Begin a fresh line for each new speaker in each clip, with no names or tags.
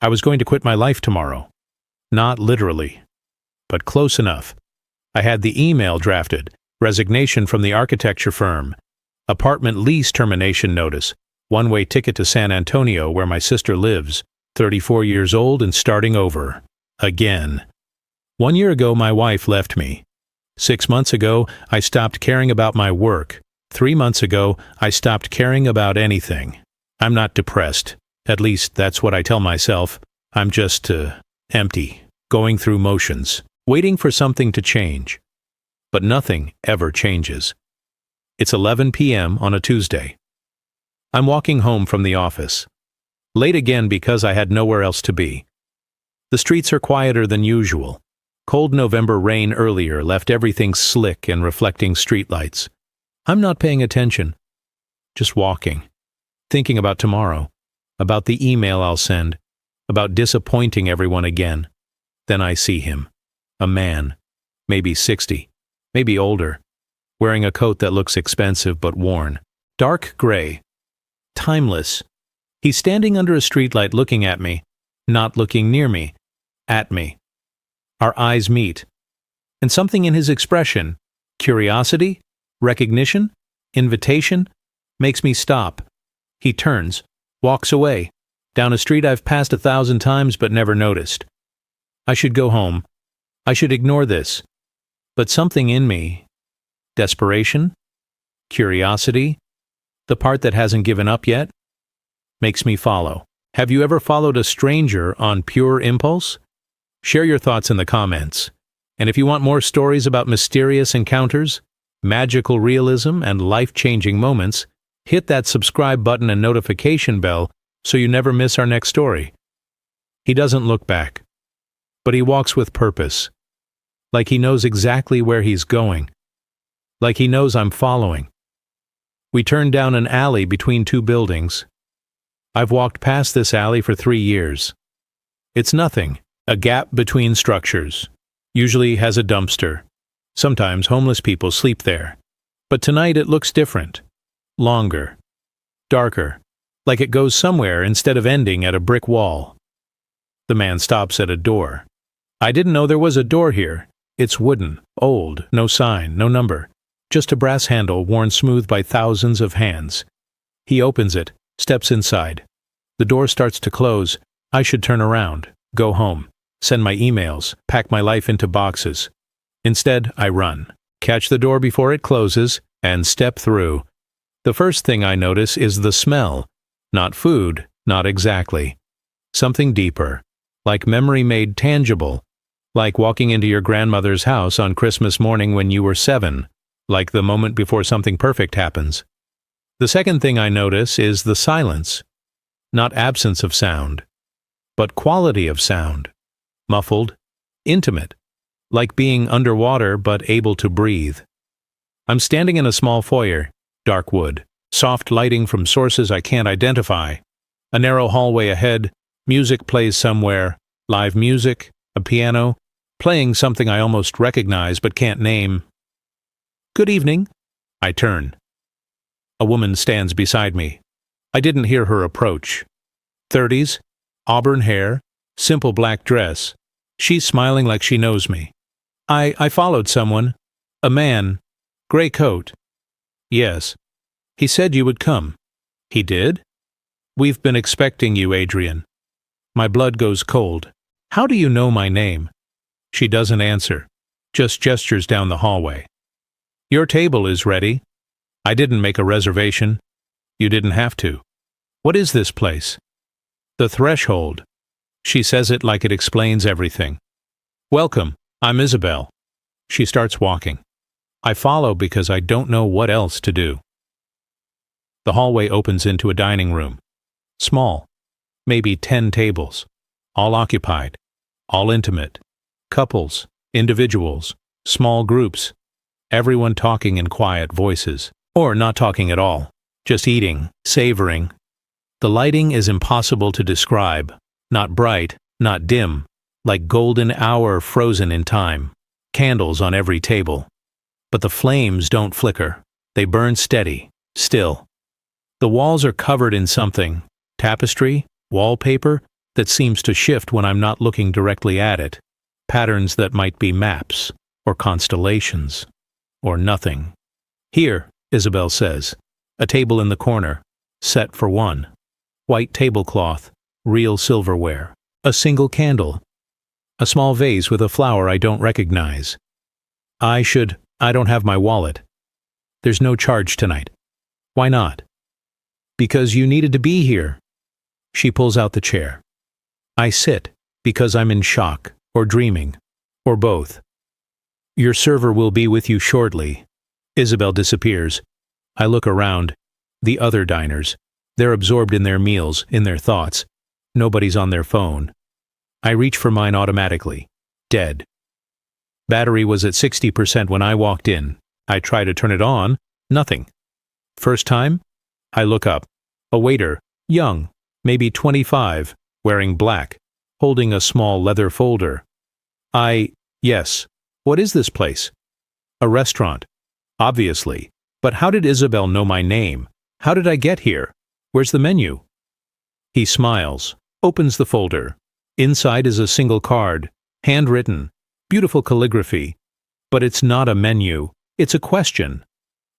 I was going to quit my life tomorrow. Not literally, but close enough. I had the email drafted, resignation from the architecture firm, apartment lease termination notice, one-way ticket to San Antonio where my sister lives, 34 years old and starting over. Again. 1 year ago my wife left me. 6 months ago I stopped caring about my work. 3 months ago I stopped caring about anything. I'm not depressed. At least that's what I tell myself. I'm just, empty, going through motions, waiting for something to change. But nothing ever changes. It's 11 p.m. on a Tuesday. I'm walking home from the office. Late again because I had nowhere else to be. The streets are quieter than usual. Cold November rain earlier left everything slick and reflecting streetlights. I'm not paying attention. Just walking. Thinking about tomorrow. About the email I'll send. About disappointing everyone again. Then I see him. A man. Maybe 60. Maybe older. Wearing a coat that looks expensive but worn. Dark gray. Timeless. He's standing under a streetlight looking at me. Not looking near me. At me. Our eyes meet. And something in his expression, curiosity, recognition, invitation, makes me stop. He turns, walks away, down a street I've passed 1,000 times but never noticed. I should go home. I should ignore this. But something in me, desperation, curiosity, the part that hasn't given up yet, makes me follow. Have you ever followed a stranger on pure impulse? Share your thoughts in the comments. And if you want more stories about mysterious encounters, magical realism, and life-changing moments, hit that subscribe button and notification bell so you never miss our next story. He doesn't look back, but he walks with purpose, like he knows exactly where he's going, like he knows I'm following. We turn down an alley between two buildings. I've walked past this alley for 3 years. It's nothing, a gap between structures. Usually has a dumpster. Sometimes homeless people sleep there. But tonight it looks different. Longer. Darker. Like it goes somewhere instead of ending at a brick wall. The man stops at a door. I didn't know there was a door here. It's wooden, old, no sign, no number. Just a brass handle worn smooth by thousands of hands. He opens it, steps inside. The door starts to close. I should turn around, go home, send my emails, pack my life into boxes. Instead, I run, catch the door before it closes, and step through. The first thing I notice is the smell. Not food, not exactly. Something deeper, like memory made tangible, like walking into your grandmother's house on Christmas morning when you were 7, like the moment before something perfect happens. The second thing I notice is the silence. Not absence of sound, but quality of sound. Muffled, intimate, like being underwater but able to breathe. I'm standing in a small foyer, dark wood, soft lighting from sources I can't identify. A narrow hallway ahead, music plays somewhere, live music, a piano, playing something I almost recognize but can't name. Good evening. I turn. A woman stands beside me. I didn't hear her approach. 30s, auburn hair, simple black dress. She's smiling like she knows me. I followed someone. A man. Gray coat. Yes. He said you would come. He did? We've been expecting you, Adrian. My blood goes cold. How do you know my name? She doesn't answer. Just gestures down the hallway. Your table is ready. I didn't make a reservation. You didn't have to. What is this place? The Threshold. She says it like it explains everything. Welcome, I'm Isabel. She starts walking. I follow because I don't know what else to do. The hallway opens into a dining room. Small. Maybe 10 tables. All occupied. All intimate. Couples, individuals, small groups. Everyone talking in quiet voices. Or not talking at all. Just eating, savoring. The lighting is impossible to describe. Not bright, not dim. Like golden hour frozen in time. Candles on every table. But the flames don't flicker. They burn steady, still. The walls are covered in something. Tapestry, wallpaper, that seems to shift when I'm not looking directly at it, patterns that might be maps, or constellations, or nothing. Here, Isabel says, a table in the corner, set for one. White tablecloth, real silverware, a single candle, a small vase with a flower I don't recognize. I don't have my wallet. There's no charge tonight. Why not? Because you needed to be here. She pulls out the chair. I sit, because I'm in shock, or dreaming, or both. Your server will be with you shortly. Isabel disappears. I look around. The other diners. They're absorbed in their meals, in their thoughts. Nobody's on their phone. I reach for mine automatically. Dead. Battery was at 60% when I walked in. I try to turn it on. Nothing. First time? I look up. A waiter, young, maybe 25, wearing black, holding a small leather folder. Yes. What is this place? A restaurant. Obviously. But how did Isabel know my name? How did I get here? Where's the menu? He smiles, opens the folder. Inside is a single card, handwritten, beautiful calligraphy. But it's not a menu, it's a question.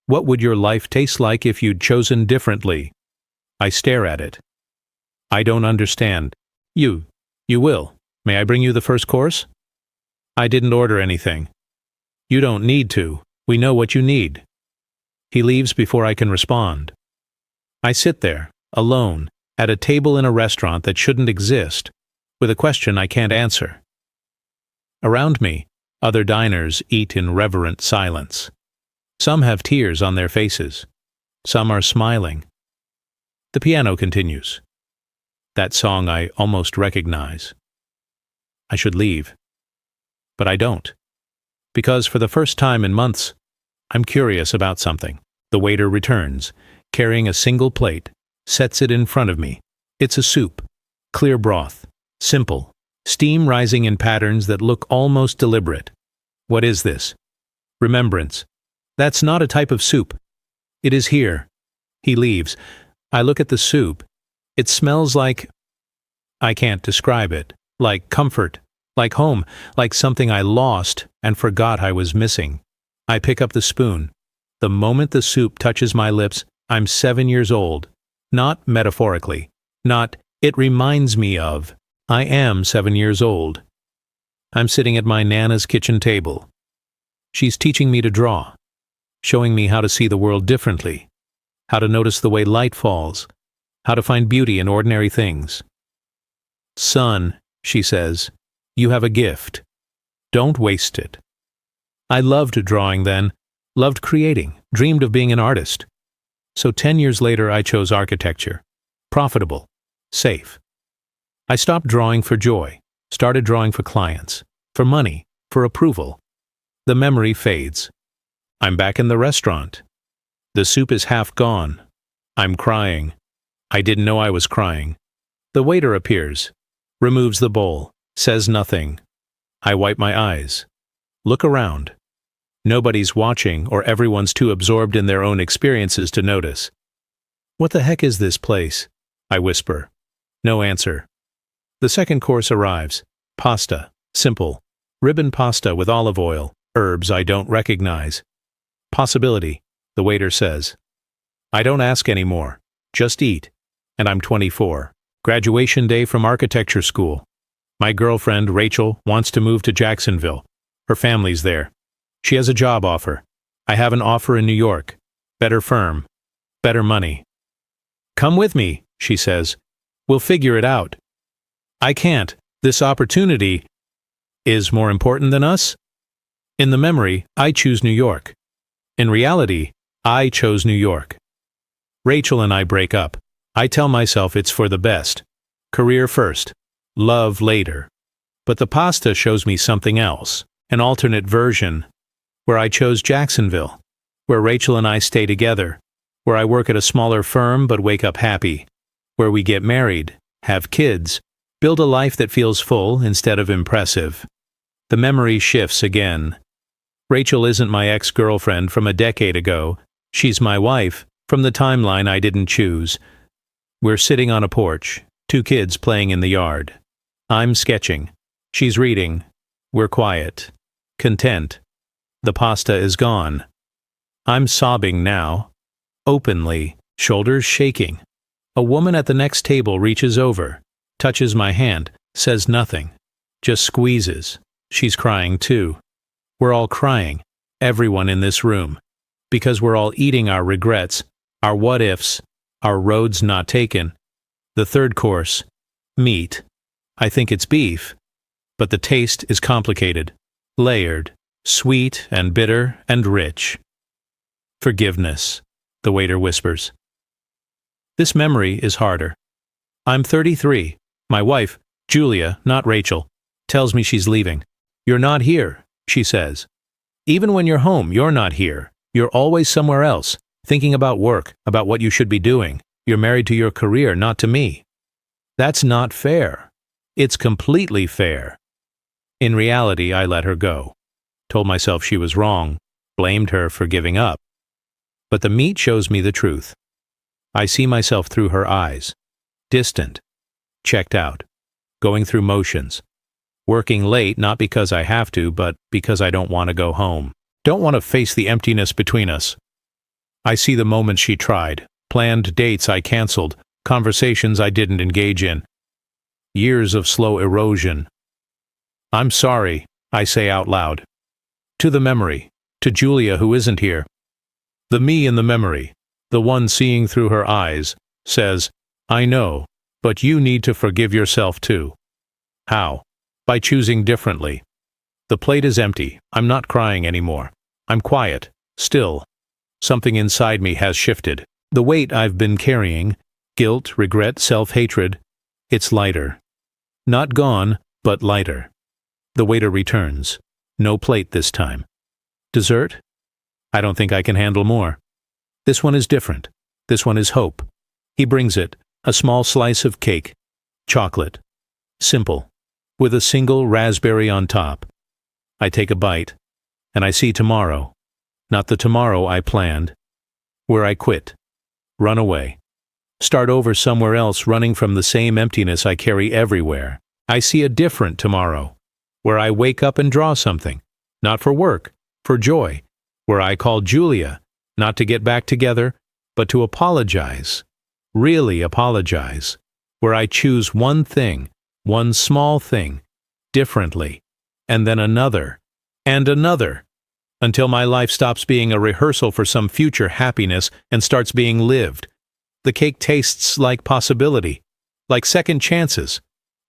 What would your life taste like if you'd chosen differently? I stare at it. I don't understand. You will. May I bring you the first course? I didn't order anything. You don't need to. We know what you need. He leaves before I can respond. I sit there, alone, at a table in a restaurant that shouldn't exist, with a question I can't answer. Around me, other diners eat in reverent silence. Some have tears on their faces. Some are smiling. The piano continues. That song I almost recognize. I should leave. But I don't. Because for the first time in months, I'm curious about something. The waiter returns, carrying a single plate, sets it in front of me. It's a soup, clear broth, simple, steam rising in patterns that look almost deliberate. What is this? Remembrance. That's not a type of soup. It is here. He leaves. I look at the soup. It smells like... I can't describe it. Like comfort. Like home. Like something I lost and forgot I was missing. I pick up the spoon. The moment the soup touches my lips, I'm 7 years old. Not metaphorically. Not, it reminds me of. I am 7 years old. I'm sitting at my Nana's kitchen table. She's teaching me to draw. Showing me how to see the world differently. How to notice the way light falls. How to find beauty in ordinary things. Son, she says, you have a gift. Don't waste it. I loved drawing then, loved creating, dreamed of being an artist. So 10 years later I chose architecture. Profitable. Safe. I stopped drawing for joy, started drawing for clients, for money, for approval. The memory fades. I'm back in the restaurant. The soup is half gone. I'm crying. I didn't know I was crying. The waiter appears, removes the bowl, says nothing. I wipe my eyes. Look around. Nobody's watching or everyone's too absorbed in their own experiences to notice. What the heck is this place? I whisper. No answer. The second course arrives. Pasta. Simple. Ribbon pasta with olive oil. Herbs I don't recognize. Possibility, the waiter says. I don't ask anymore. Just eat. And I'm 24. Graduation day from architecture school. My girlfriend, Rachel, wants to move to Jacksonville. Her family's there. She has a job offer. I have an offer in New York. Better firm. Better money. Come with me, she says. We'll figure it out. I can't. This opportunity is more important than us. In the memory, I choose New York. In reality, I chose New York. Rachel and I break up. I tell myself it's for the best. Career first. Love later. But the pasta shows me something else. An alternate version. Where I chose Jacksonville. Where Rachel and I stay together. Where I work at a smaller firm but wake up happy. Where we get married, have kids, build a life that feels full instead of impressive. The memory shifts again. Rachel isn't my ex-girlfriend from a decade ago. She's my wife, from the timeline I didn't choose. We're sitting on a porch, Two kids playing in the yard. I'm sketching. She's reading. We're quiet. Content. The pasta is gone. I'm sobbing now. Openly, shoulders shaking. A woman at the next table reaches over, touches my hand, says nothing, just squeezes. She's crying too. We're all crying, everyone in this room, because we're all eating our regrets, our what-ifs, our roads not taken. The third course, meat. I think it's beef, but the taste is complicated, layered, sweet and bitter and rich. Forgiveness, the waiter whispers. This memory is harder. I'm 33. My wife, Julia, not Rachel, tells me she's leaving. You're not here, she says. Even when you're home, you're not here. You're always somewhere else, thinking about work, about what you should be doing. You're married to your career, not to me. That's not fair. It's completely fair. In reality, I let her go. Told myself she was wrong, blamed her for giving up. But the meat shows me the truth. I see myself through her eyes. Distant. Checked out. Going through motions. Working late not because I have to, but because I don't want to go home. Don't want to face the emptiness between us. I see the moments she tried, planned dates I canceled, conversations I didn't engage in. Years of slow erosion. I'm sorry, I say out loud. To the memory, to Julia who isn't here. The me in the memory, the one seeing through her eyes, says, I know, but you need to forgive yourself too. How? By choosing differently. The plate is empty. I'm not crying anymore. I'm quiet, still. Something inside me has shifted. The weight I've been carrying, guilt, regret, self-hatred, it's lighter. Not gone, but lighter. The waiter returns. No plate this time. Dessert? I don't think I can handle more. This one is different. This one is hope. He brings it, a small slice of cake. Chocolate. Simple. With a single raspberry on top. I take a bite, and I see tomorrow. Not the tomorrow I planned. Where I quit. Run away. Start over somewhere else, running from the same emptiness I carry everywhere. I see a different tomorrow. Where I wake up and draw something. Not for work, for joy. Where I call Julia, not to get back together, but to apologize. Really apologize. Where I choose one thing, one small thing, differently, and then another, and another, until my life stops being a rehearsal for some future happiness and starts being lived. The cake tastes like possibility, like second chances,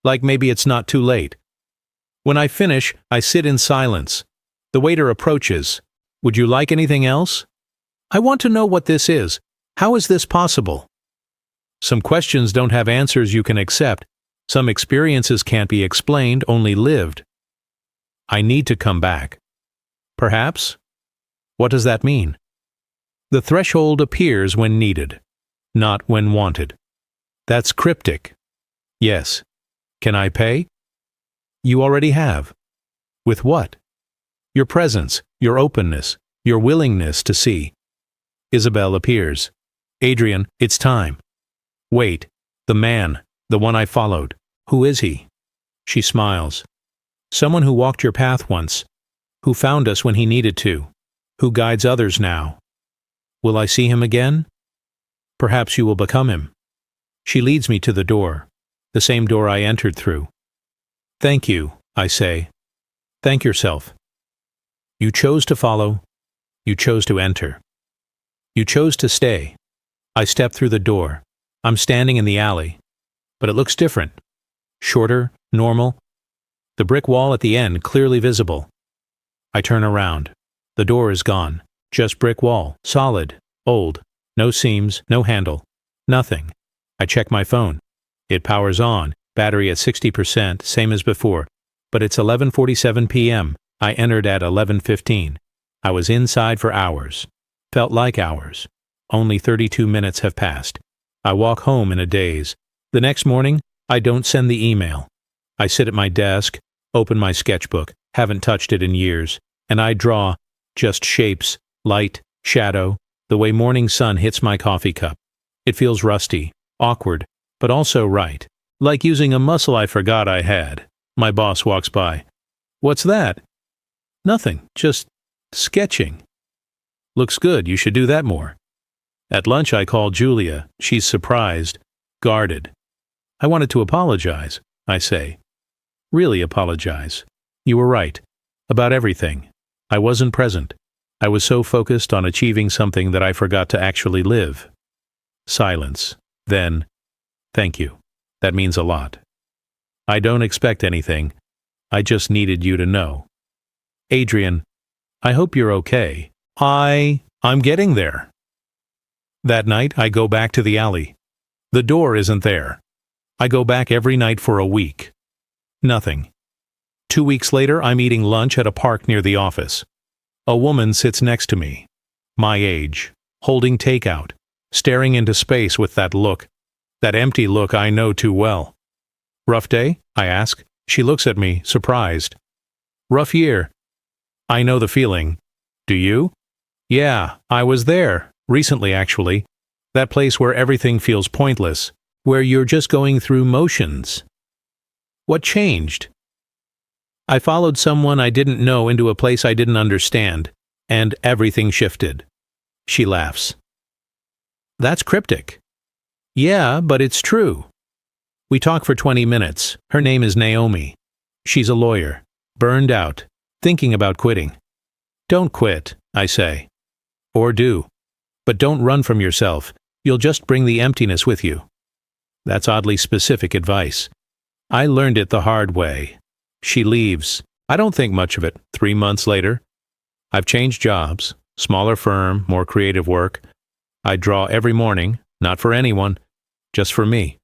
like maybe it's not too late. When I finish, I sit in silence. The waiter approaches. Would you like anything else? I want to know what this is. How is this possible? Some questions don't have answers you can accept. Some experiences can't be explained, only lived. I need to come back. Perhaps? What does that mean? The threshold appears when needed, not when wanted. That's cryptic. Yes. Can I pay? You already have. With what? Your presence, your openness, your willingness to see. Isabel appears. Adrian, it's time. Wait, the man, the one I followed. Who is he? She smiles. Someone who walked your path once, who found us when he needed to, who guides others now. Will I see him again? Perhaps you will become him. She leads me to the door, the same door I entered through. Thank you, I say. Thank yourself. You chose to follow. You chose to enter. You chose to stay. I step through the door. I'm standing in the alley, but it looks different. Shorter, normal. The brick wall at the end clearly visible. I turn around. The door is gone. Just brick wall, solid, old. No seams, no handle. Nothing. I check my phone. It powers on, battery at 60%, same as before. But it's 11:47 p.m. I entered at 11:15. I was inside for hours. Felt like hours. Only 32 minutes have passed. I walk home in a daze. The next morning, I don't send the email. I sit at my desk, open my sketchbook, haven't touched it in years, and I draw just shapes, light, shadow, the way morning sun hits my coffee cup. It feels rusty, awkward, but also right. Like using a muscle I forgot I had. My boss walks by. What's that? Nothing, just sketching. Looks good, you should do that more. At lunch I call Julia. She's surprised, guarded. I wanted to apologize, I say. Really apologize. You were right. About everything. I wasn't present. I was so focused on achieving something that I forgot to actually live. Silence. Then, thank you. That means a lot. I don't expect anything. I just needed you to know. Adrian, I hope you're okay. I'm getting there. That night, I go back to the alley. The door isn't there. I go back every night for a week. Nothing. 2 weeks later, I'm eating lunch at a park near the office. A woman sits next to me, my age, holding takeout, staring into space with that look, that empty look I know too well. Rough day? I ask. She looks at me, surprised. Rough year. I know the feeling. Do you? Yeah, I was there, recently actually. That place where everything feels pointless, where you're just going through motions. What changed? I followed someone I didn't know into a place I didn't understand, and everything shifted. She laughs. That's cryptic. Yeah, but it's true. We talk for 20 minutes. Her name is Naomi. She's a lawyer, burned out, thinking about quitting. Don't quit, I say. Or do. But don't run from yourself. You'll just bring the emptiness with you. That's oddly specific advice. I learned it the hard way. She leaves. I don't think much of it. 3 months later, I've changed jobs, smaller firm, more creative work. I draw every morning, not for anyone, just for me.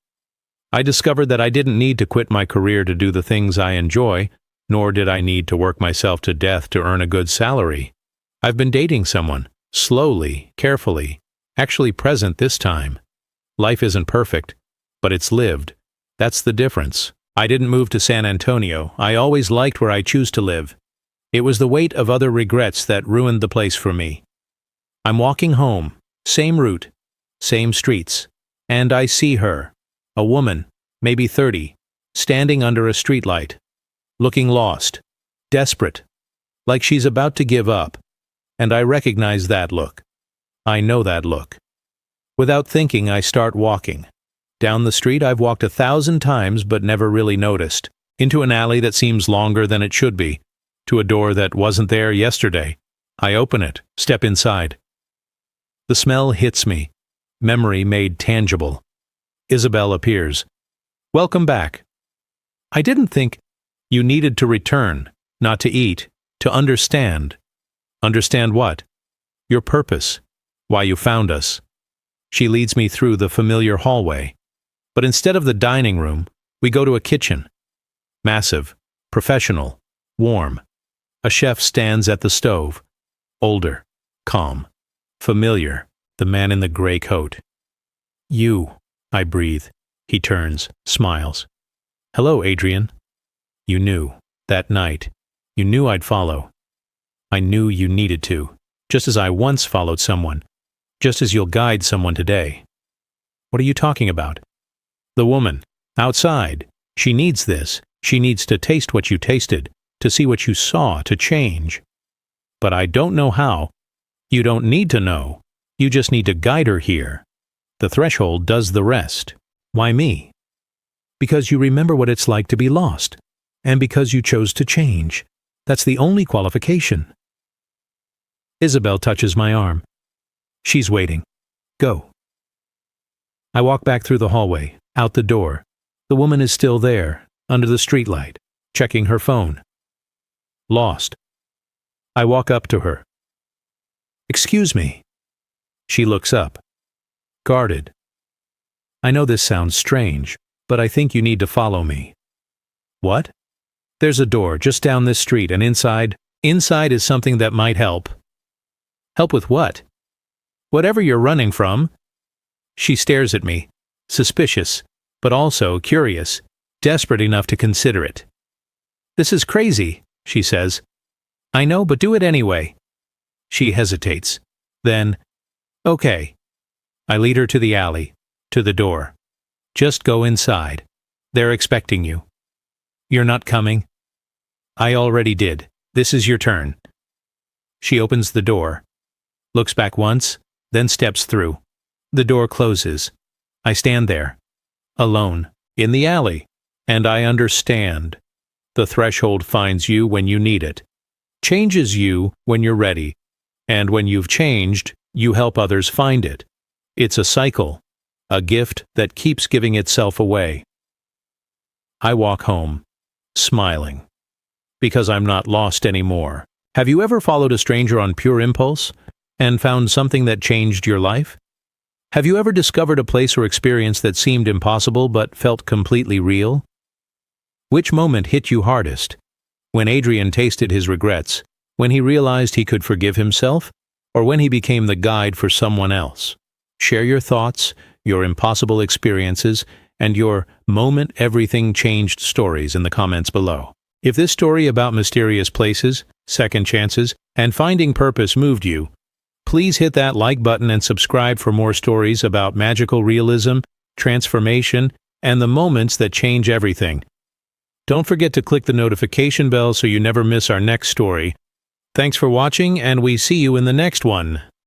I discovered that I didn't need to quit my career to do the things I enjoy, nor did I need to work myself to death to earn a good salary. I've been dating someone, slowly, carefully, actually present this time. Life isn't perfect, but it's lived. That's the difference. I didn't move to San Antonio. I always liked where I choose to live. It was the weight of other regrets that ruined the place for me. I'm walking home, same route, same streets, and I see her, a woman, maybe 30, standing under a streetlight, looking lost, desperate, like she's about to give up, and I recognize that look. I know that look. Without thinking, I start walking. Down the street I've walked 1,000 times but never really noticed, into an alley that seems longer than it should be, to a door that wasn't there yesterday. I open it, step inside. The smell hits me, memory made tangible. Isabel appears. Welcome back. I didn't think you needed to return, not to eat, to understand. Understand what? Your purpose, why you found us. She leads me through the familiar hallway. But instead of the dining room, we go to a kitchen. Massive, professional, warm. A chef stands at the stove. Older, calm, familiar, the man in the gray coat. You, I breathe. He turns, smiles. Hello, Adrian. You knew, that night. You knew I'd follow. I knew you needed to, just as I once followed someone, just as you'll guide someone today. What are you talking about? The woman, outside. She needs this. She needs to taste what you tasted, to see what you saw, to change. But I don't know how. You don't need to know. You just need to guide her here. The threshold does the rest. Why me? Because you remember what it's like to be lost, and because you chose to change. That's the only qualification. Isabel touches my arm. She's waiting. Go. I walk back through the hallway, out the door. The woman is still there, under the streetlight, checking her phone. Lost. I walk up to her. Excuse me. She looks up. Guarded. I know this sounds strange, but I think you need to follow me. What? There's a door just down this street, and inside is something that might help. Help with what? Whatever you're running from. She stares at me, suspicious, but also curious, desperate enough to consider it. This is crazy, she says. I know, but do it anyway. She hesitates. Then, okay. I lead her to the alley, to the door. Just go inside. They're expecting you. You're not coming? I already did. This is your turn. She opens the door, looks back once, then steps through. The door closes. I stand there, alone, in the alley, and I understand. The threshold finds you when you need it, changes you when you're ready, and when you've changed, you help others find it. It's a cycle, a gift that keeps giving itself away. I walk home, smiling, because I'm not lost anymore. Have you ever followed a stranger on pure impulse and found something that changed your life? Have you ever discovered a place or experience that seemed impossible but felt completely real? Which moment hit you hardest? When Adrian tasted his regrets, when he realized he could forgive himself, or when he became the guide for someone else? Share your thoughts, your impossible experiences, and your moment everything changed stories in the comments below. If this story about mysterious places, second chances, and finding purpose moved you, please hit that like button and subscribe for more stories about magical realism, transformation, and the moments that change everything. Don't forget to click the notification bell so you never miss our next story. Thanks for watching, and we see you in the next one.